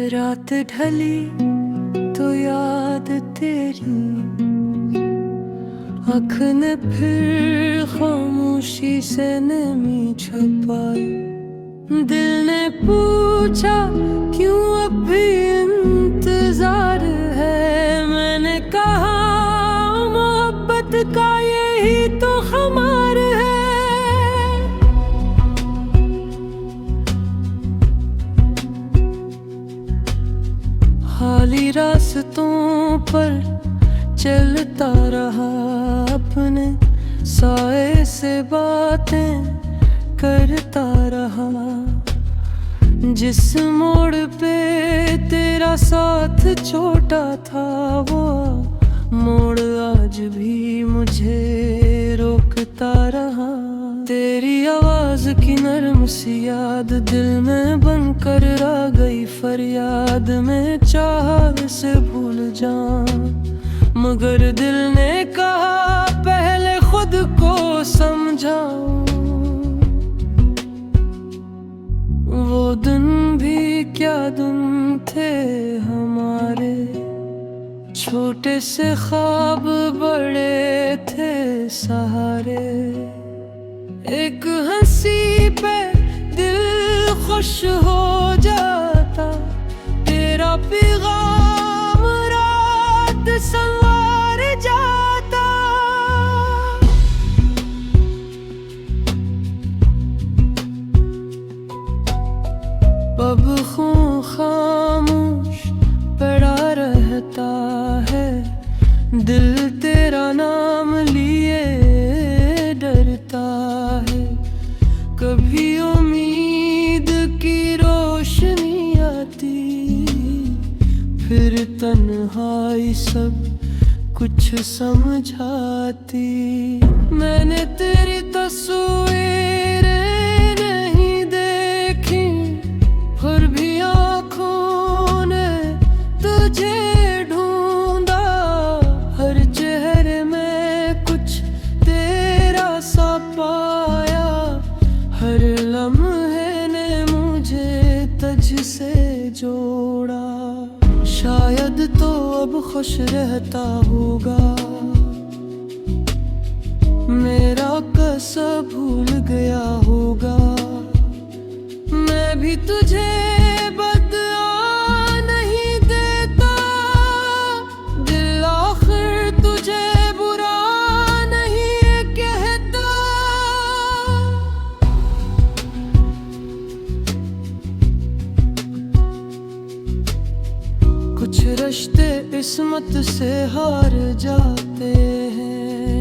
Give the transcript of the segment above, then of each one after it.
रात ढली तो याद तेरी आँख ने फिर खामोशी से नमी छुपाई। दिल ने पूछा क्यों अब भी इंतजार है। मैंने कहा मोहब्बत का यही तो खुमार है। खाली रास्तों पर चलता रहा, अपने साए से बातें करता रहा। जिस मोड़ पे तेरा साथ छोटा था, वो मोड़ आज भी मुझे रोकता रहा। तेरी आवाज की नरम सी याद दिल में बनकर रह गई फरियाद। मैं चाहा से भूल जाऊं, मगर दिल ने कहा पहले खुद को समझाऊं। वो दिन भी क्या दिन थे हमारे, छोटे से ख्वाब बड़े थे सहारे। एक हंसी पे दिल खुश हो जाता, तेरा पैगाम रात संवार जाता। अब खून खामोश पड़ा रहता है, दिल तेरा नाम लिए डरता है। कभी उम्मीद की रोशनी आती, फिर तन्हाई सब कुछ समझाती। मैंने तेरी तस्वीरें नहीं देखी, फिर भी आँखों ने तुझे ढूंढा। हर चेहरे में कुछ तेरा सा पाया, हर लम्हे ने मुझे तुझ से जोड़ा। शायद तो अब खुश रहता होगा, मेरा कसम भूल गया होगा। मैं भी तुझे बदला नहीं देता, दिल आखिर तुझे बुरा नहीं कहता। कुछ रिश्ते किस्मत से हार जाते हैं,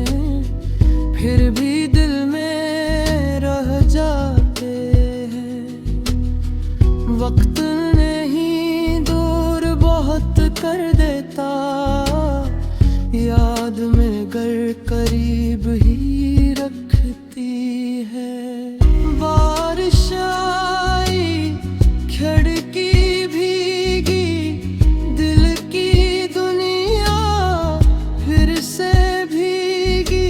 फिर भी दिल में रह जाते हैं। वक्त नहीं दूर बहुत कर देता, याद में गर करीब ही रखती है। बारिश आई खिड़की भीगी, दिल की दुनिया फिर से भीगी।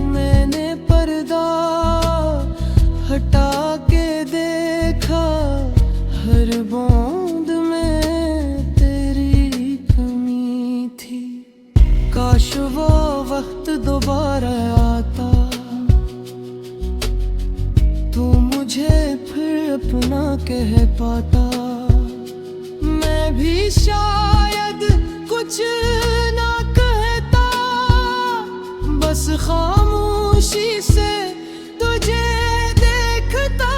मैंने पर्दा हटा के देखा, हर बूंद में तेरी कमी थी। काश वो वक्त दोबारा आता, तू मुझे फिर अपना कह पाता। मैं भी शायद कुछ ना कहता, बस खामोशी से तुझे देखता।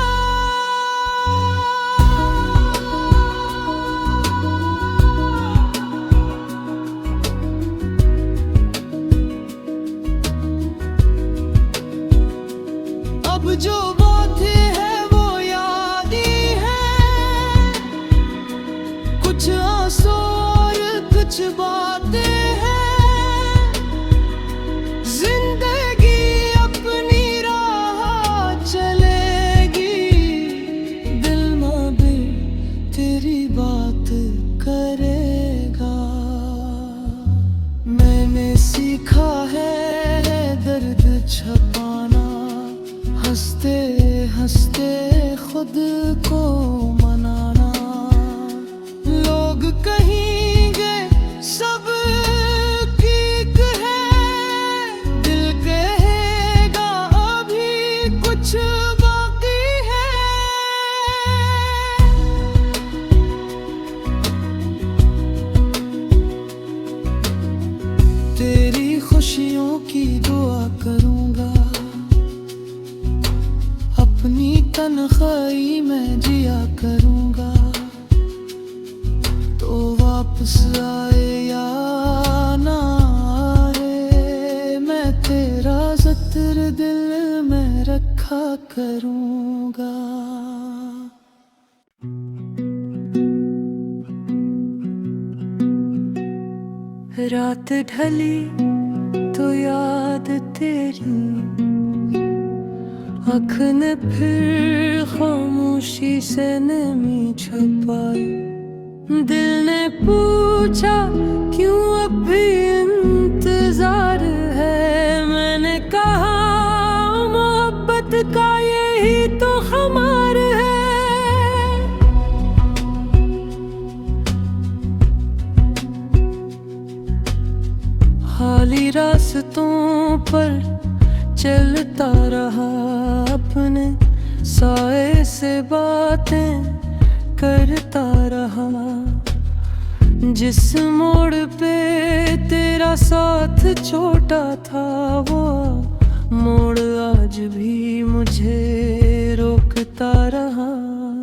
अब जो बातें हैं वो याद ही है, कुछ आंसू और कुछ बातें हैं। जिंदगी अपनी राह चलेगी, दिल ना भी तेरी बात करेगा। मैंने सीखा है दर्द छुपाना, हंसते हंसते खुद को मनाना। तन्हाई में जिया करूँगा। तो वापस आए या ना आए, मैं तेरा ज़िक्र दिल में रखा करूँगा। रात ढली तो याद तेरी, आँख ने फिर खामोशी से नमी छुपाई। दिल ने पूछा क्यों अब भी इंतजार है, मैंने कहा मोहब्बत का यही तो खुमार है। खाली रास्तों पर चलता रहा, अपने साए से बातें करता रहा। जिस मोड़ पे तेरा साथ छोटा था, वो मोड़ आज भी मुझे रोकता रहा।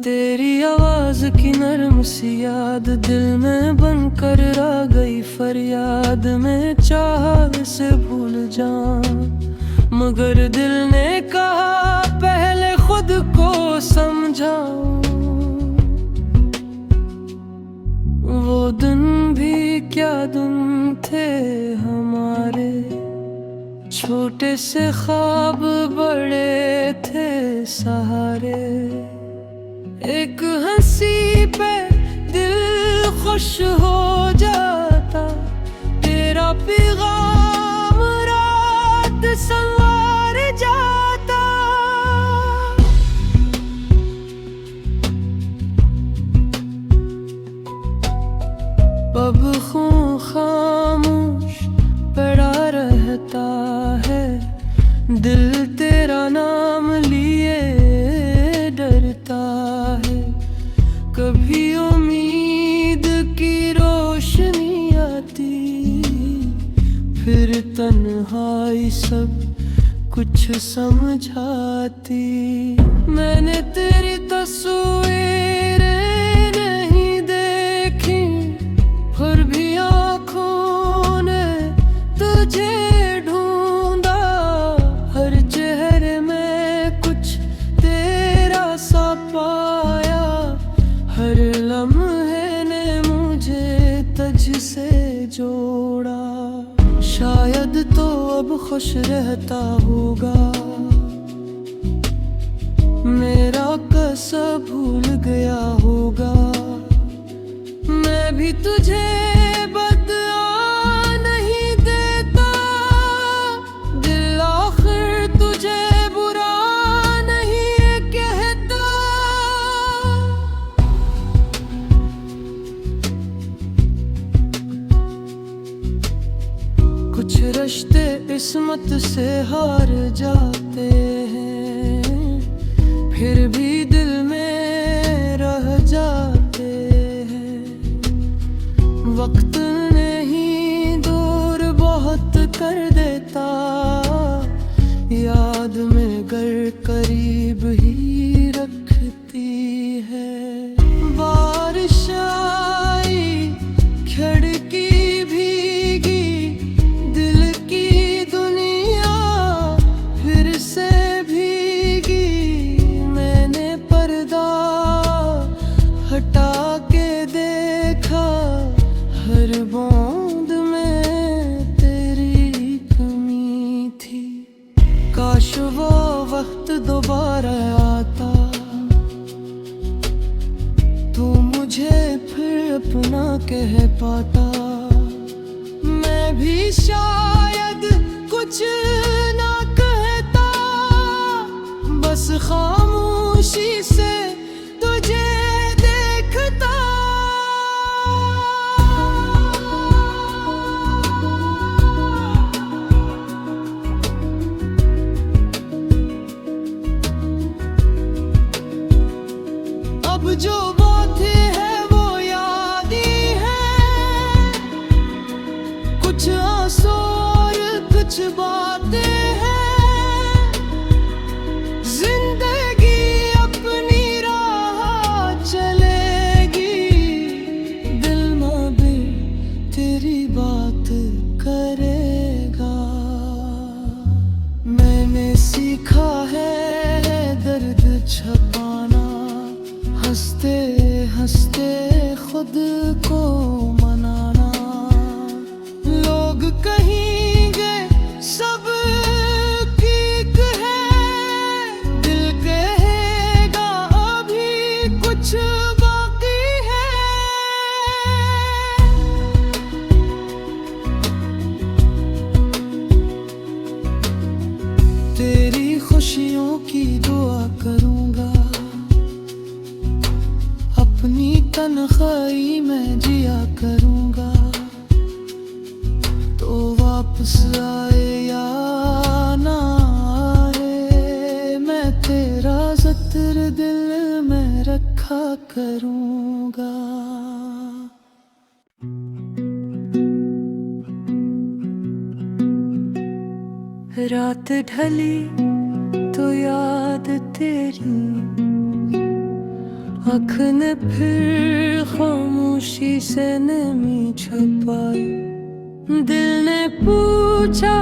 तेरी आवाज की नरम सी याद दिल में बनकर आ गई फरियाद। मैं चाह से भूल जाऊं, मगर दिल ने कहा पहले खुद को समझाऊं। वो दिन भी क्या दिन थे हमारे, छोटे से ख्वाब बड़े थे सहारे। एक हंसी पे दिल खुश हो जाता, तेरा पैगाम रात संवार जाता। अब खून खामोश पड़ा रहता है, दिल तेरा नाम लिए डरता है। कभी उम्मीद की रोशनी आती, फिर तन्हाई सब कुछ समझाती। मैंने तेरी तस्वीरें नहीं देखी, फिर भी आँखों ने तुझे ढूंढा। हर चेहरे में कुछ तेरा सा पाया, हर लम्हे ने मुझे तुझ से जोड़ा। शायद तो अब खुश रहता होगा, मेरा कसम भूल गया होगा। मैं भी तुझे बदला नहीं देता, दिल आखिर तुझे बुरा नहीं कहता। कुछ रिश्ते किस्मत से हार जाते हैं, फिर भी दिल में रह जाते हैं। वक्त नहीं दूर बहुत कर देता, याद में गर करीब ही रखती है। बारिश आई खिड़की भीगी, दिल की दुनिया फिर से भीगी। मैंने पर्दा हटा के देखा, हर बूंद में तेरी कमी थी। काश वो वक्त दोबारा आता, तू मुझे फिर अपना कह पाता। मैं भी शायद कुछ ना कहता, बस खामोशी से तुझे देखता। अब जो बातें हैं वो याद ही है, कुछ आंसू और कुछ बातें हैं। जिंदगी छपाना, हंसते हंसते खुद को मनाना। लोग कहेंगे सब ठीक है, दिल कहेगा अभी कुछ बाकी है। तेरी खुशियों की दुआ करूंगा, अपनी तन्हाई में जिया करूंगा। तो वापस आए या ना आए, मैं तेरा ज़िक्र दिल में रखा करूंगा। रात ढली तो याद तेरी, आँख ने फिर खामोशी से नमी छुपाई। दिल ने पूछा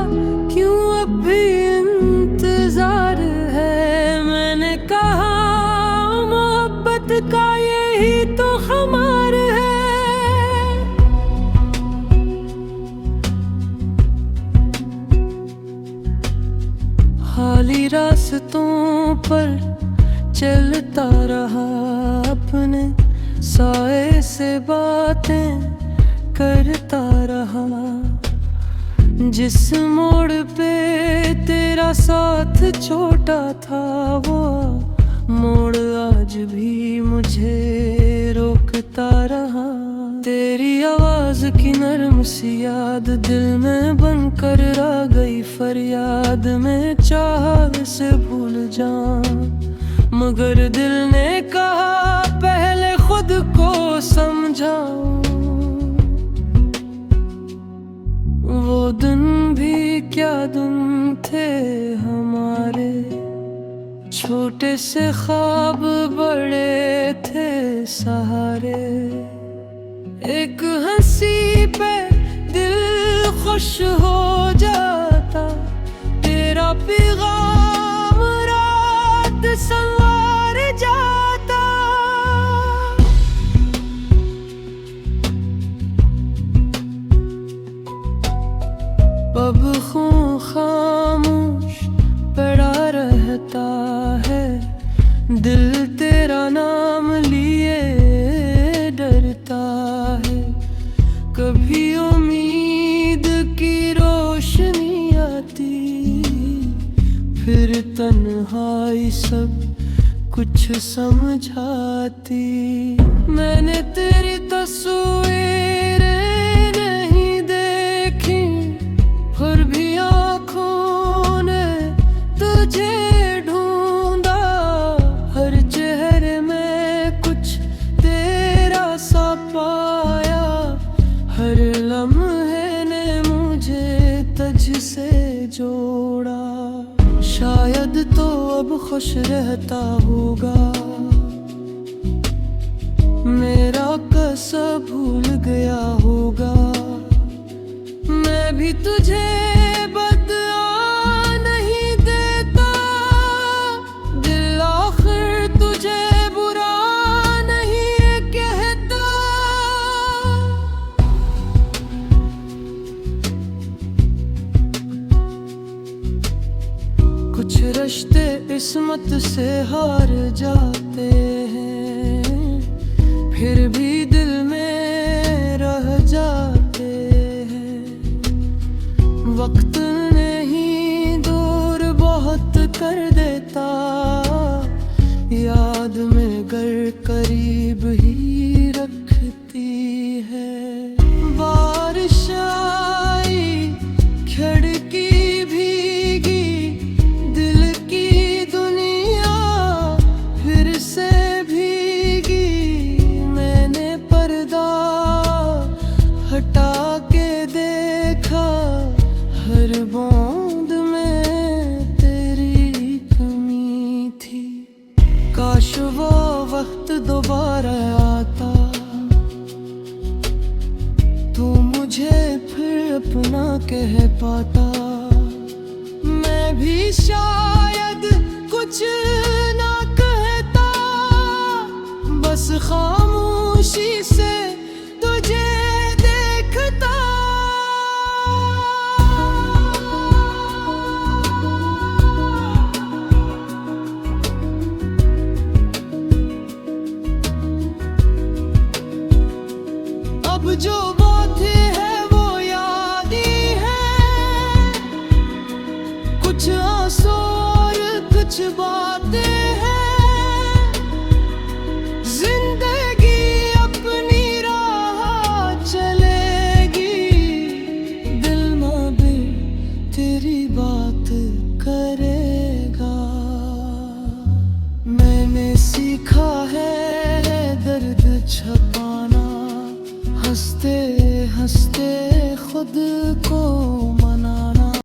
क्यों अब भी इंतजार है, मैंने कहा मोहब्बत का यही तो खुमार है। खाली रास्तों पर चलता रहा, अपने साए से बातें करता रहा। जिस मोड़ पे तेरा साथ छोटा था, वो मोड़ आज भी मुझे रोकता रहा। तेरी आवाज की नरम सी याद दिल में बनकर रह गई फरियाद। मैं चाह से भूल जाऊं, मगर दिल ने कहा पहले खुद को समझाऊं। वो दिन भी क्या दिन थे हमारे, छोटे से ख्वाब बड़े थे सहारे। एक हंसी पे दिल खुश हो जाता, तेरा पैगाम रात संवार जाता। अब खून खामोश पड़ा रहता है, दिल तेरा नाम लिए डरता है। कभी उम्मीद की रोशनी आती, फिर तन्हाई सब कुछ समझाती। मैंने तेरी तस्वीरें नहीं देखी, फिर भी आँखों ने तुझे ढूंढा। हर चेहरे में कुछ तेरा सा पाया, हर लम्हे ने मुझे तुझ से जोड़ा। शायद तो अब खुश रहता होगा, मेरा कसम भूल गया होगा। मैं भी तुझे बदला नहीं देता, दिल आखिर तुझे बुरा नहीं कहता। कुछ रिश्ते किस्मत से हार जाते हैं, फिर भी दिल में रह जाते हैं। वक्त नहीं दूर बहुत कर देता, याद में गर करीब ही रखती है। बारिश आई खिड़की भीगी, दिल की दुनिया फिर से भीगी। मैंने पर्दा हटा के देखा, हर बूंद में तेरी कमी थी। काश वो वक्त दोबारा आता, तू मुझे फिर अपना कह पाता। मैं भी शायद कुछ ना कह खामोशी से तुझे देखता। अब जो बातें है वो याद ही है, कुछ आंसू और कुछ बातें हैं। जिंदगी अपनी राह चलेगी, दिल ना भी तेरी बात करेगा। मैंने सीखा है दर्द छुपाना, हंसते हंसते खुद को